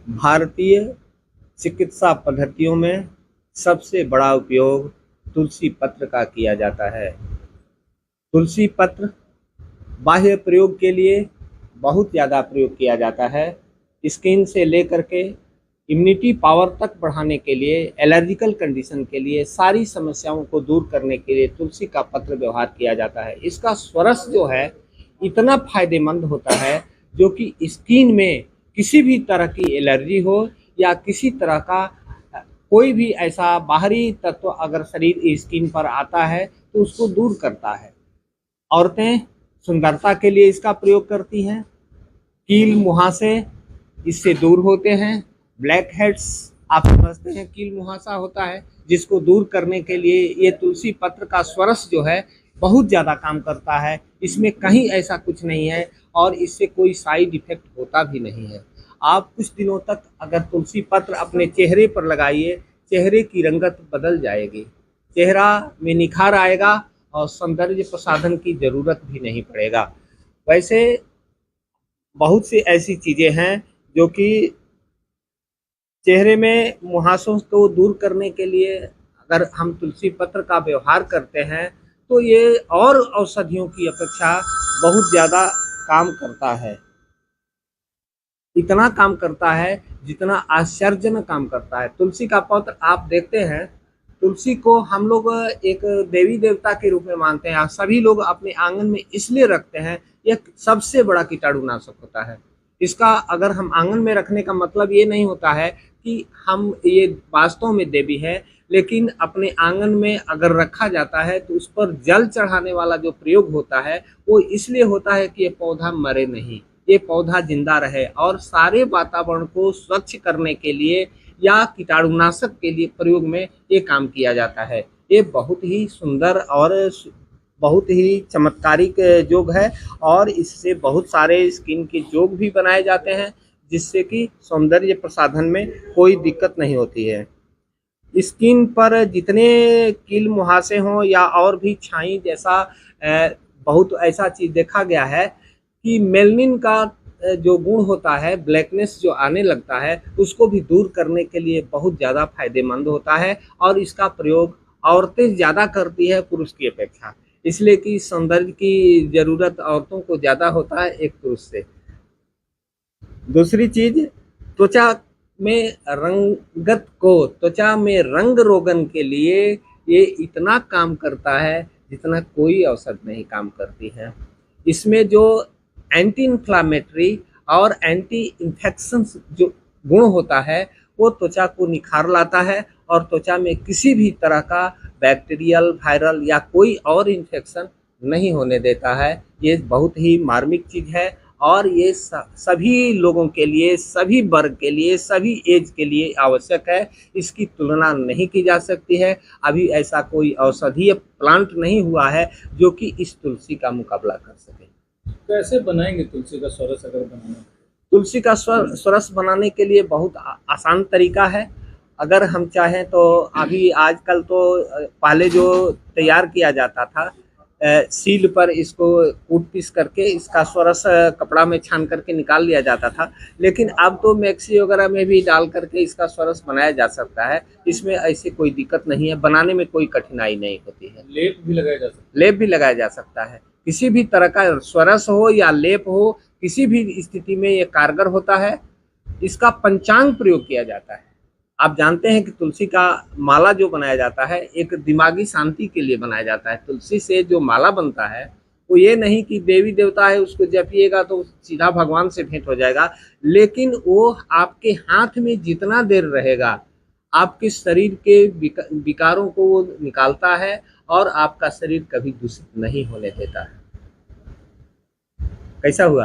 भारतीय चिकित्सा पद्धतियों में सबसे बड़ा उपयोग तुलसी पत्र का किया जाता है। तुलसी पत्र बाह्य प्रयोग के लिए बहुत ज़्यादा प्रयोग किया जाता है। स्किन से लेकर के इम्यूनिटी पावर तक बढ़ाने के लिए, एलर्जिकल कंडीशन के लिए, सारी समस्याओं को दूर करने के लिए तुलसी का पत्र व्यवहार किया जाता है। इसका स्वरस जो है इतना फायदेमंद होता है जो कि स्किन में किसी भी तरह की एलर्जी हो या किसी तरह का कोई भी ऐसा बाहरी तत्व अगर शरीर स्किन पर आता है तो उसको दूर करता है। औरतें सुंदरता के लिए इसका प्रयोग करती हैं। कील मुहासे इससे दूर होते हैं। ब्लैक हेड्स आप समझते हैं कील मुहासा होता है, जिसको दूर करने के लिए ये तुलसी पत्र का स्वरस जो है बहुत ज़्यादा काम करता है। इसमें कहीं ऐसा कुछ नहीं है और इससे कोई साइड इफ़ेक्ट होता भी नहीं है। आप कुछ दिनों तक अगर तुलसी पत्र अपने चेहरे पर लगाइए, चेहरे की रंगत बदल जाएगी, चेहरा में निखार आएगा और सौंदर्य प्रसाधन की ज़रूरत भी नहीं पड़ेगा। वैसे बहुत सी ऐसी चीज़ें हैं जो कि चेहरे में मुहासों को दूर करने के लिए अगर हम तुलसी पत्र का व्यवहार करते हैं तो ये और औषधियों की अपेक्षा बहुत ज़्यादा काम करता है। इतना काम करता है जितना आश्चर्यजनक काम करता है। तुलसी का पत्र आप देखते हैं, तुलसी को हम लोग एक देवी देवता के रूप में मानते हैं। सभी लोग अपने आंगन में इसलिए रखते हैं, यह सबसे बड़ा कीटाणुनाशक होता है। इसका अगर हम आंगन में रखने का मतलब ये नहीं होता है कि हम ये वास्तव में देवी है, लेकिन अपने आंगन में अगर रखा जाता है तो उस पर जल चढ़ाने वाला जो प्रयोग होता है वो इसलिए होता है कि ये पौधा मरे नहीं, ये पौधा जिंदा रहे और सारे वातावरण को स्वच्छ करने के लिए या कीटाणुनाशक के लिए प्रयोग में ये काम किया जाता है। ये बहुत ही सुंदर और बहुत ही चमत्कारिक योग है और इससे बहुत सारे स्किन के योग भी बनाए जाते हैं, जिससे कि सौंदर्य प्रसाधन में कोई दिक्कत नहीं होती है। स्किन पर जितने कील मुहासे हों या और भी छाई जैसा बहुत ऐसा चीज़ देखा गया है कि मेलनिन का जो गुण होता है, ब्लैकनेस जो आने लगता है, उसको भी दूर करने के लिए बहुत ज़्यादा फायदेमंद होता है और इसका प्रयोग औरतें ज़्यादा करती है पुरुष की अपेक्षा, इसलिए कि सौंदर्य की ज़रूरत औरतों को ज़्यादा होता है एक पुरुष से। दूसरी चीज़, त्वचा में त्वचा में रंग रोगन के लिए ये इतना काम करता है जितना कोई औषध नहीं काम करती है। इसमें जो एंटी इन्फ्लामेटरी और एंटी इन्फेक्शन जो गुण होता है वो त्वचा को निखार लाता है और त्वचा में किसी भी तरह का बैक्टीरियल, वायरल या कोई और इन्फेक्शन नहीं होने देता है। ये बहुत ही मार्मिक चीज़ है और ये सभी लोगों के लिए, सभी वर्ग के लिए, सभी एज के लिए आवश्यक है। इसकी तुलना नहीं की जा सकती है। अभी ऐसा कोई औषधीय प्लांट नहीं हुआ है जो कि इस तुलसी का मुकाबला कर सके। कैसे बनाएंगे तुलसी का स्वरस अगर बनाना? तुलसी का स्वरस बनाने के लिए बहुत आसान तरीका है। अगर हम चाहें तो अभी आजकल तो पहले जो तैयार किया जाता था सील पर इसको कूट पीस करके इसका स्वरस कपड़ा में छान करके निकाल लिया जाता था, लेकिन अब तो मिक्सी वगैरह में भी डाल करके इसका स्वरस बनाया जा सकता है। इसमें ऐसी कोई दिक्कत नहीं है, बनाने में कोई कठिनाई नहीं होती है। लेप भी लगाया जा सकता है? लेप भी लगाया जा सकता है। किसी भी तरह का स्वरस हो या लेप हो, किसी भी स्थिति में ये कारगर होता है। इसका पंचांग प्रयोग किया जाता है। आप जानते हैं कि तुलसी का माला जो बनाया जाता है एक दिमागी शांति के लिए बनाया जाता है। तुलसी से जो माला बनता है वो ये नहीं कि देवी देवता है उसको जपिएगा तो सीधा भगवान से भेंट हो जाएगा, लेकिन वो आपके हाथ में जितना देर रहेगा आपके शरीर के विकारों को वो निकालता है और आपका शरीर कभी दूषित नहीं होने देता है। कैसा हुआ?